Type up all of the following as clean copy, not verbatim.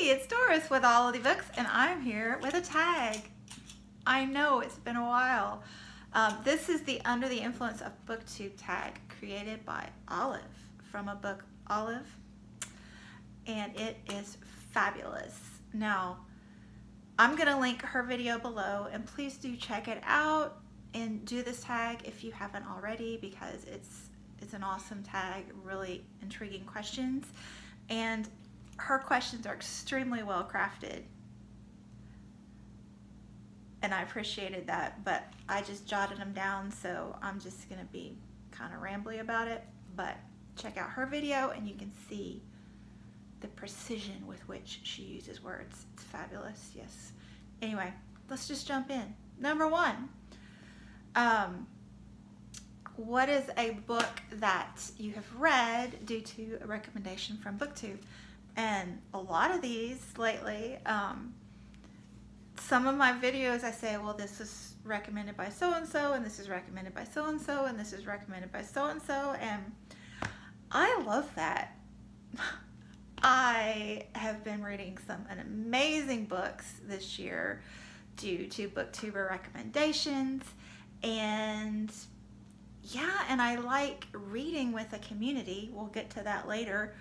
it's Doris with All of the Books, and I'm here with a tag. I know it's been a while. This is the Under the Influence of BookTube tag created by Olive from a book, Olive, and it is fabulous. Now, I'm going to link her video below, and please do check it out and do this tag if you haven't already, because it's an awesome tag, really intriguing questions, and her questions are extremely well crafted, and I appreciated that, but I just jotted them down, so I'm just gonna be kind of rambly about it. But check out her video and you can see the precision with which she uses words. It's fabulous. Yes. Anyway, let's just jump in. Number one, what is a book that you have read due to a recommendation from BookTube? And a lot of these lately, some of my videos I say, well, this is recommended by so-and-so, and this is recommended by so-and-so, and this is recommended by so-and-so, and I love that. I have been reading some amazing books this year due to BookTuber recommendations, and yeah, and I like reading with a community. We'll get to that later.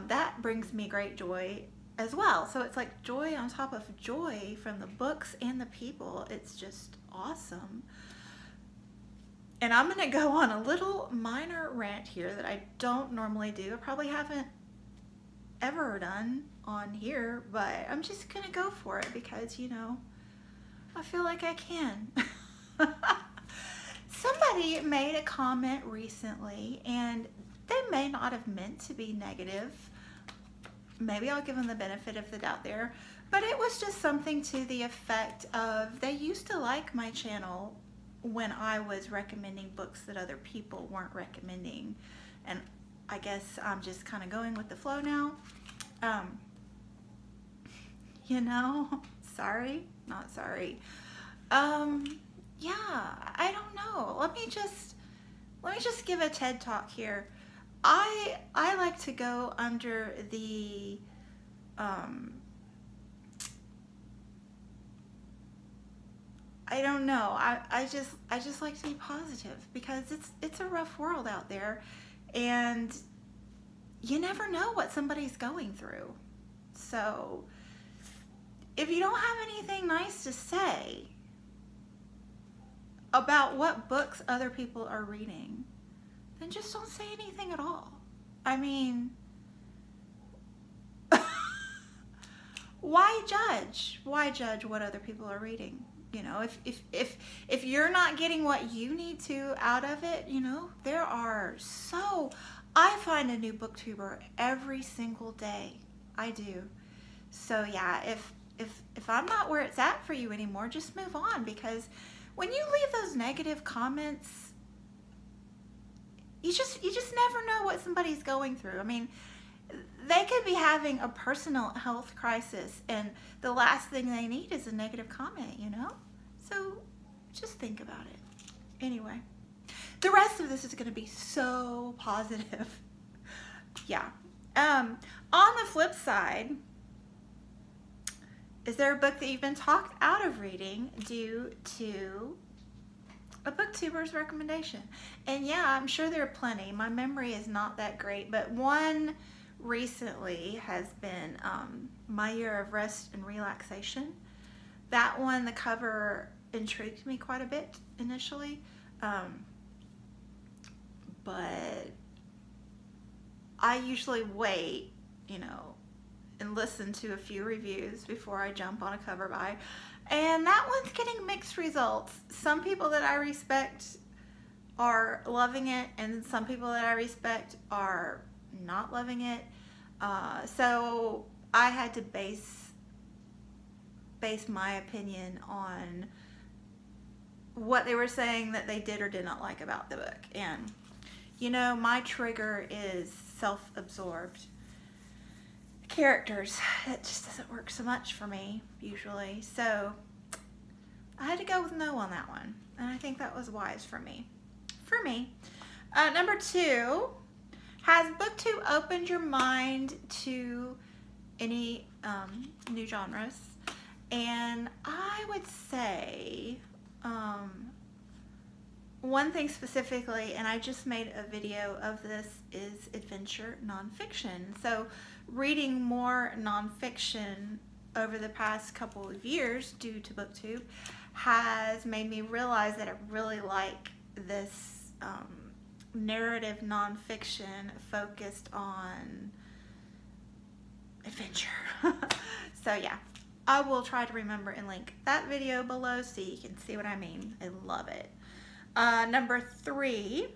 That brings me great joy as well. So it's like joy on top of joy from the books and the people. It's just awesome. And I'm going to go on a little minor rant here that I don't normally do. I probably haven't ever done on here, but I'm just going to go for it because, you know, I feel like I can. Somebody made a comment recently, and they may not have meant to be negative. Maybe I'll give them the benefit of the doubt there, but it was just something to the effect of, they used to like my channel when I was recommending books that other people weren't recommending, and I guess I'm just kind of going with the flow now. You know, sorry, not sorry. Yeah, I don't know. Let me just give a TED Talk here. I like to go under the I don't know. I just like to be positive because it's a rough world out there, and you never know what somebody's going through. So if you don't have anything nice to say about what books other people are reading, then just don't say anything at all. I mean, why judge? Why judge what other people are reading? You know, if you're not getting what you need to out of it, you know, there are I find a new booktuber every single day. I do. So yeah, if I'm not where it's at for you anymore, just move on, because when you leave those negative comments, you just never know what somebody's going through. I mean, they could be having a personal health crisis, and the last thing they need is a negative comment, you know? So just think about it. Anyway, the rest of this is going to be so positive. Yeah. On the flip side, is there a book that you've been talked out of reading due to a booktuber's recommendation? And yeah, I'm sure there are plenty. My memory is not that great, but one recently has been My Year of Rest and Relaxation. That one, the cover intrigued me quite a bit initially, but I usually wait, you know, and listen to a few reviews before I jump on a cover buy. And that one's getting mixed results. Some people that I respect are loving it, and some people that I respect are not loving it. So I had to base my opinion on what they were saying that they did or did not like about the book. And you know, my trigger is self-absorbed characters. It just doesn't work so much for me usually, so I had to go with no on that one, and I think that was wise for me. Number two, has BookTube opened your mind to any new genres. And I would say one thing specifically, and I just made a video of this, is adventure nonfiction. So reading more nonfiction over the past couple of years due to BookTube has made me realize that I really like this narrative nonfiction focused on adventure. So yeah, I will try to remember and link that video below so you can see what I mean. I love it. Number 3,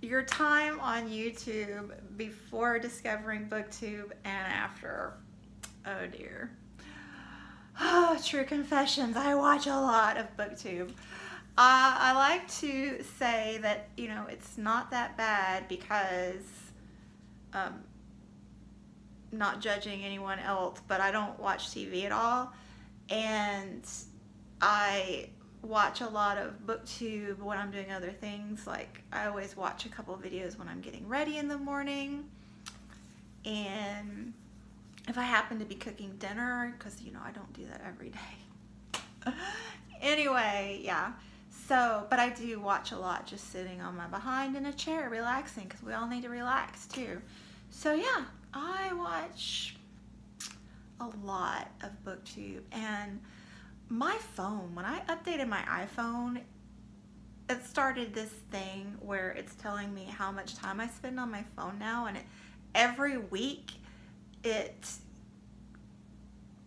your time on YouTube before discovering BookTube and after. Oh dear. Oh, true confessions. I watch a lot of BookTube. I like to say that, you know, it's not that bad because, not judging anyone else, but I don't watch TV at all. And I watch a lot of BookTube when I'm doing other things. Like, I always watch a couple of videos when I'm getting ready in the morning, and if I happen to be cooking dinner, because you know I don't do that every day. Anyway, yeah, so but I do watch a lot just sitting on my behind in a chair relaxing, because we all need to relax too. So yeah, I watch a lot of BookTube. And my phone, when I updated my iPhone, it started this thing where it's telling me how much time I spend on my phone now, and every week it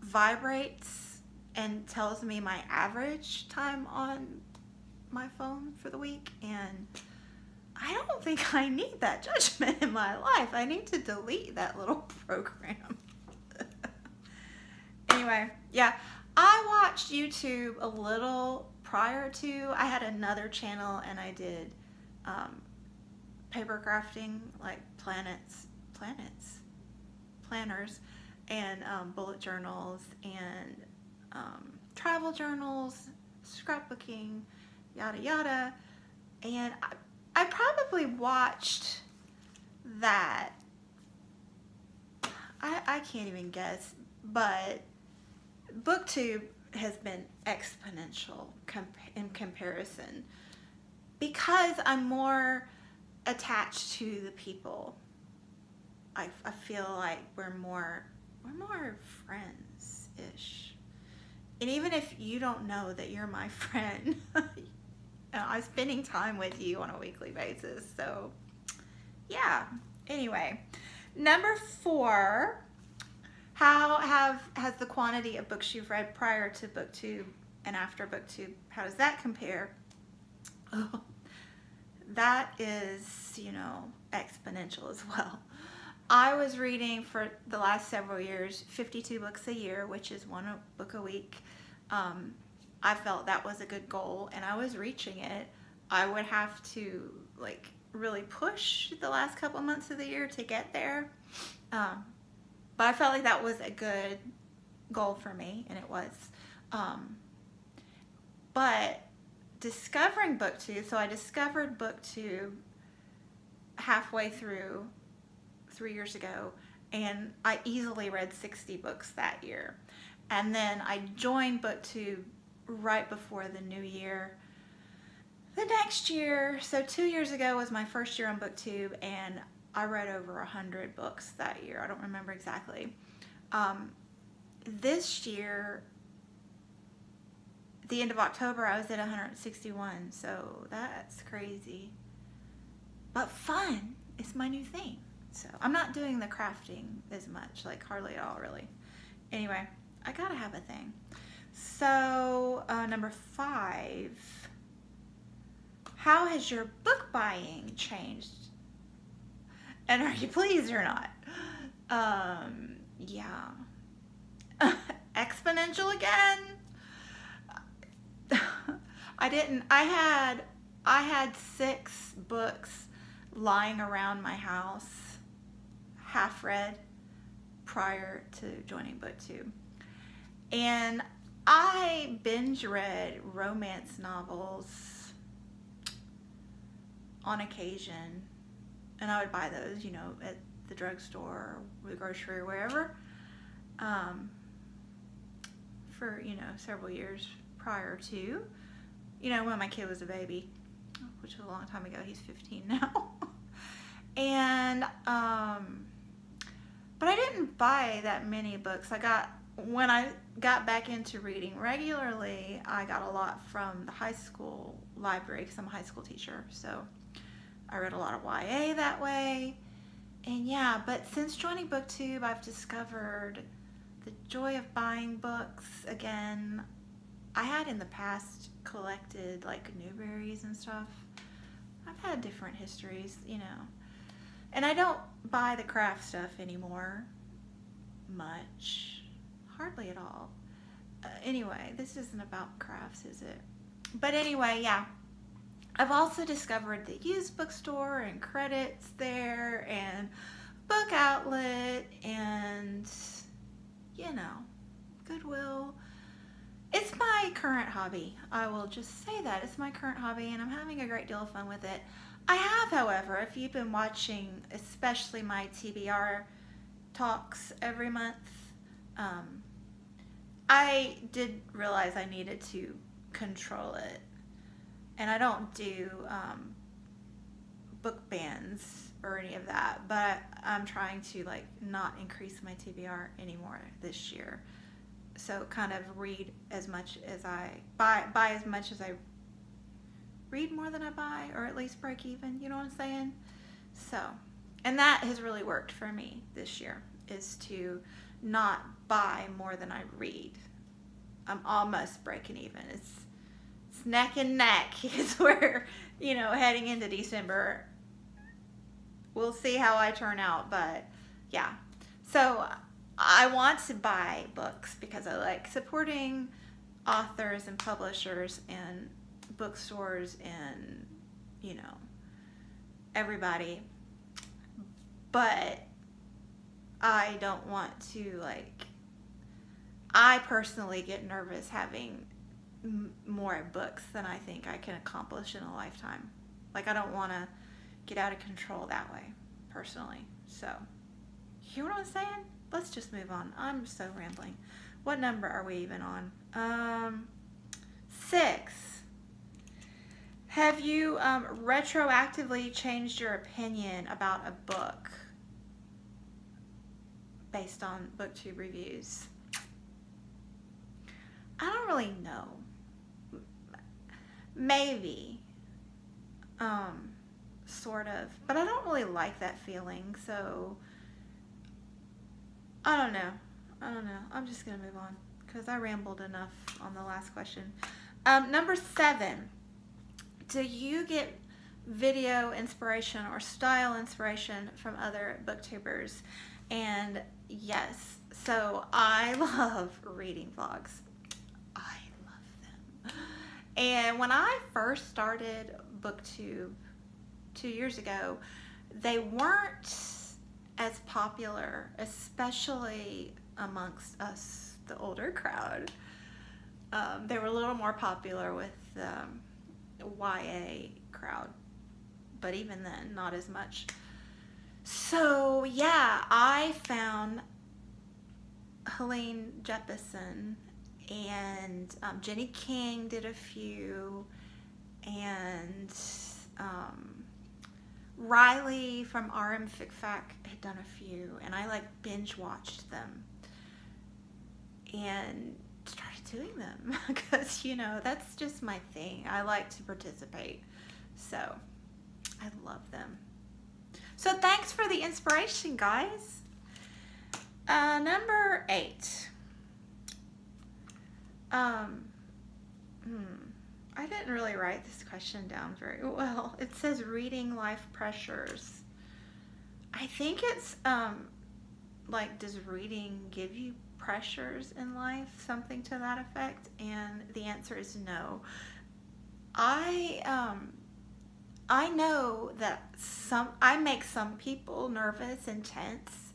vibrates and tells me my average time on my phone for the week, and I don't think I need that judgment in my life. I need to delete that little program. Anyway, yeah, I watched YouTube a little prior to. I had another channel and I did paper crafting, like planners, and bullet journals, and travel journals, scrapbooking, yada yada. And I probably watched that, I can't even guess, but BookTube has been exponential in comparison because I'm more attached to the people. I feel like we're more friends-ish. And even if you don't know that you're my friend, I'm spending time with you on a weekly basis. So yeah, anyway, number 4, how has the quantity of books you've read prior to BookTube and after BookTube, how does that compare? Oh, that is, you know, exponential as well. I was reading for the last several years 52 books a year, which is 1 book a week. I felt that was a good goal, and I was reaching it. I would have to like really push the last couple months of the year to get there. But I felt like that was a good goal for me, and it was. But discovering BookTube, so I discovered BookTube halfway through 3 years ago, and I easily read 60 books that year. And then I joined BookTube right before the new year. The next year, so 2 years ago was my first year on BookTube, and I read over 100 books that year. I don't remember exactly. This year, the end of October, I was at 161, so that's crazy. But fun is my new thing. So I'm not doing the crafting as much, like hardly at all, really. Anyway, I gotta have a thing. So number 5, how has your book buying changed? And are you pleased or not? Yeah. Exponential again. I had 6 books lying around my house, half read, prior to joining BookTube. And I binge read romance novels on occasion, and I would buy those, you know, at the drugstore or the grocery or wherever for, you know, several years prior to, you know, when my kid was a baby, which was a long time ago. He's 15 now. And, but I didn't buy that many books. When I got back into reading regularly, I got a lot from the high school library because I'm a high school teacher. So I read a lot of YA that way. And yeah, but since joining BookTube, I've discovered the joy of buying books again. I had in the past collected like Newberries and stuff. I've had different histories, you know. And I don't buy the craft stuff anymore much. Hardly at all. Anyway, this isn't about crafts, is it? But anyway, yeah. I've also discovered the used bookstore and credits there and book outlet and, you know, Goodwill. It's my current hobby. I will just say that. It's my current hobby and I'm having a great deal of fun with it. I have, however, if you've been watching, especially my TBR talks every month, I did realize I needed to control it. And I don't do book bans or any of that, but I'm trying to like not increase my TBR anymore this year. So kind of read as much as I buy as much as I read, more than I buy, or at least break even, you know what I'm saying? So, and that has really worked for me this year, is to not buy more than I read. I'm almost breaking even. It's neck and neck because we're, you know, heading into December. We'll see how I turn out, but yeah. So I want to buy books because I like supporting authors and publishers and bookstores and, you know, everybody. But I don't want to, like, I personally get nervous having more books than I think I can accomplish in a lifetime. Like, I don't want to get out of control that way, personally. So, you know what I'm saying? Let's just move on. I'm so rambling. What number are we even on? 6. Have you retroactively changed your opinion about a book based on BookTube reviews? I don't really know. Maybe. Sort of. But I don't really like that feeling, so I don't know. I'm just going to move on because I rambled enough on the last question. Number 7. Do you get video inspiration or style inspiration from other booktubers? And yes, so I love reading vlogs. I love them. And when I first started BookTube 2 years ago, they weren't as popular, especially amongst us, the older crowd. They were a little more popular with the YA crowd, but even then, not as much. So yeah, I found Helene Jeppesen and Jenny King did a few, and Riley from rmfickfack had done a few, and I like binge watched them and started doing them because, you know, that's just my thing. I like to participate, so I love them. So thanks for the inspiration, guys. Number 8. I didn't really write this question down very well. It says reading life pressures. I think it's like, does reading give you pressures in life? Something to that effect. And the answer is no. I know that I make some people nervous and tense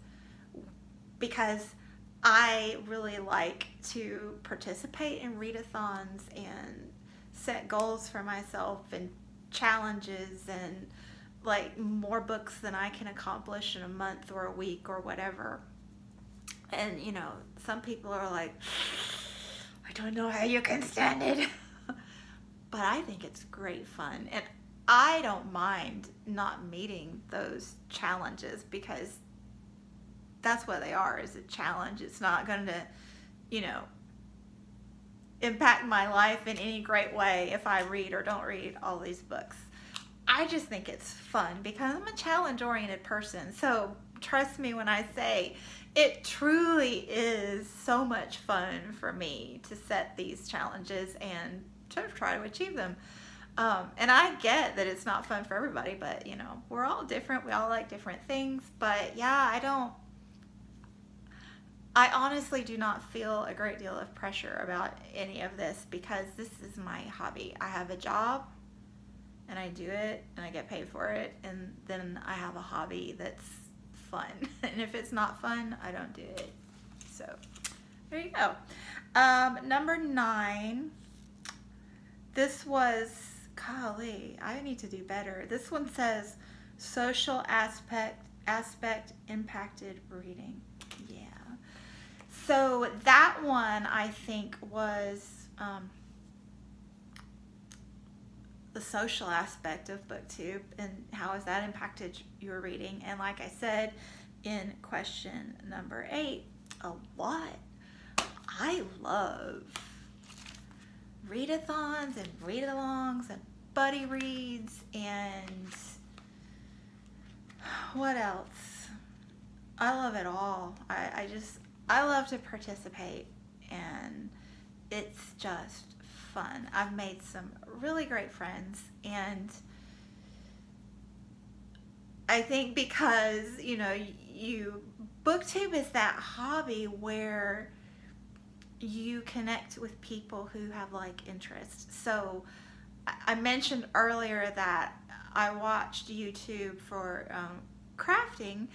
because I really like to participate in readathons and set goals for myself and challenges and like more books than I can accomplish in a month or a week or whatever. And you know, some people are like, I don't know how you can stand it. But I think it's great fun, and I don't mind not meeting those challenges, because that's what they are, is a challenge. It's not going to, you know, impact my life in any great way if I read or don't read all these books. I just think it's fun because I'm a challenge-oriented person. So trust me when I say it truly is so much fun for me to set these challenges and to try to achieve them. And I get that it's not fun for everybody, but you know, we're all different. We all like different things. But yeah, I honestly do not feel a great deal of pressure about any of this, because this is my hobby. I have a job and I do it and I get paid for it, and then I have a hobby that's fun. And if it's not fun, I don't do it. So there you go. Number 9. This was, golly, I need to do better. This one says social aspect impacted reading. Yeah. So that one I think was the social aspect of BookTube, and how has that impacted your reading. And like I said in question number 8, a lot. I love readathons and read-alongs and buddy reads, and what else? I love it all. I love to participate, and it's just fun. I've made some really great friends, and I think because, you know, BookTube is that hobby where you connect with people who have like interests. So I mentioned earlier that I watched YouTube for crafting,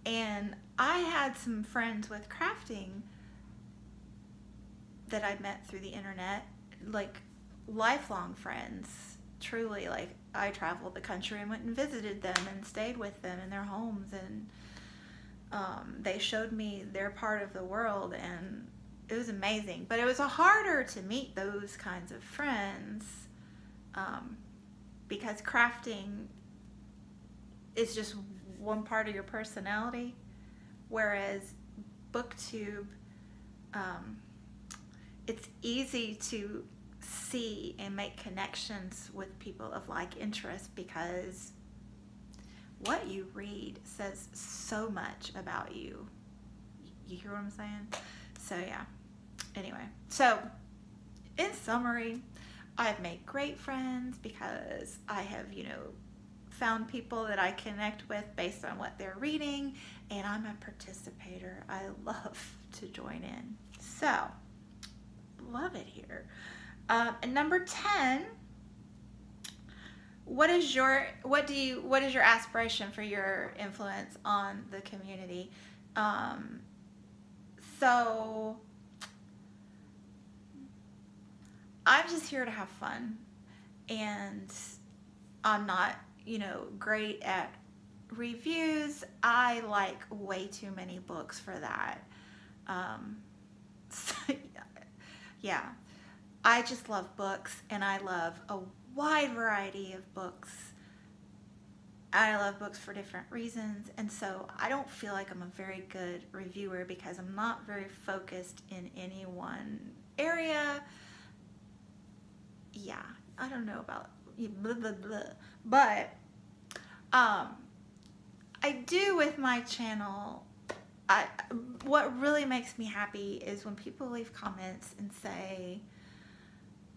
and I had some friends with crafting that I met through the internet, like lifelong friends, truly. Like I traveled the country and went and visited them and stayed with them in their homes, and they showed me their part of the world, and it was amazing. But it was harder to meet those kinds of friends because crafting is just one part of your personality, whereas BookTube, it's easy to see and make connections with people of like interest, because what you read says so much about you. You hear what I'm saying? So yeah. Anyway, so in summary, I've made great friends because I have, you know, found people that I connect with based on what they're reading, and I'm a participator. I love to join in. So, love it here. And number 10, what is your aspiration for your influence on the community? So I'm just here to have fun, and I'm not, you know, great at reviews. I like way too many books for that. So, yeah, I just love books, and I love a wide variety of books. I love books for different reasons, and so I don't feel like I'm a very good reviewer because I'm not very focused in any one area. Yeah, I don't know about blah, blah, blah. But I do with my channel, what really makes me happy is when people leave comments and say,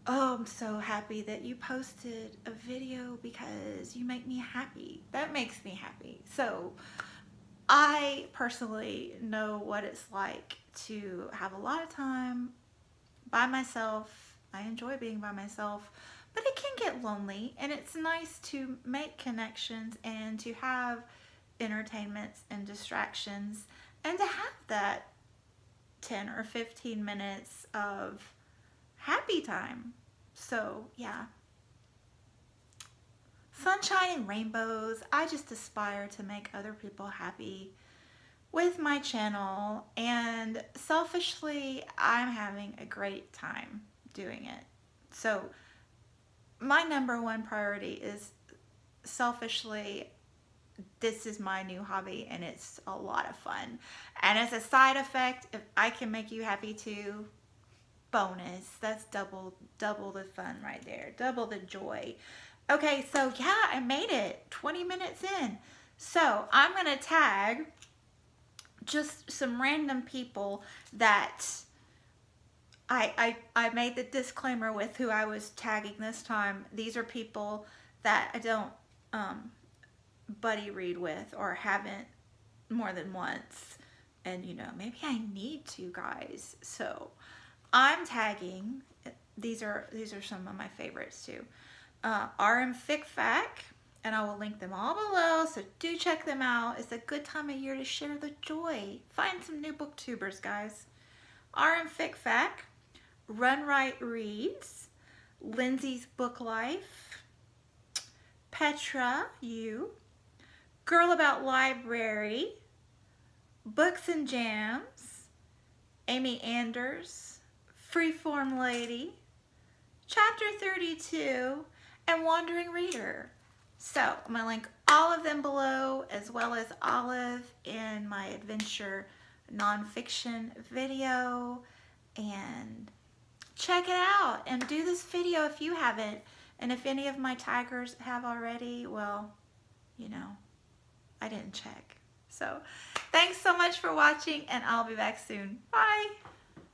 oh, I'm so happy that you posted a video because you make me happy. That makes me happy. So I personally know what it's like to have a lot of time by myself. I enjoy being by myself, but it can get lonely, and it's nice to make connections and to have entertainments and distractions, and to have that 10 or 15 minutes of happy time. So yeah, sunshine and rainbows. I just aspire to make other people happy with my channel, and selfishly, I'm having a great time doing it. So my number one priority is selfishly, this is my new hobby and it's a lot of fun. And as a side effect, if I can make you happy too, bonus. That's double the fun right there, double the joy. Okay, so yeah, I made it 20 minutes in. So I'm gonna tag just some random people that I made the disclaimer with who I was tagging this time. These are people that I don't buddy read with or haven't more than once, and you know, maybe I need to, guys. So I'm tagging, these are some of my favorites too. rmfickfack, and I will link them all below, so do check them out. It's a good time of year to share the joy. Find some new booktubers, guys. rmfickfack, Runwright Reads, Lindsey's Book Life, Petra U, Girl About Library, BooksAndJams, Aimee Anders, FreeFormLady, Chapter 32, and Wandering Reader. So I'm going to link all of them below, as well as Olive in my adventure nonfiction video. And check it out and do this video if you haven't. And if any of my taggers have already, well, you know, I didn't check. So thanks so much for watching, and I'll be back soon. Bye.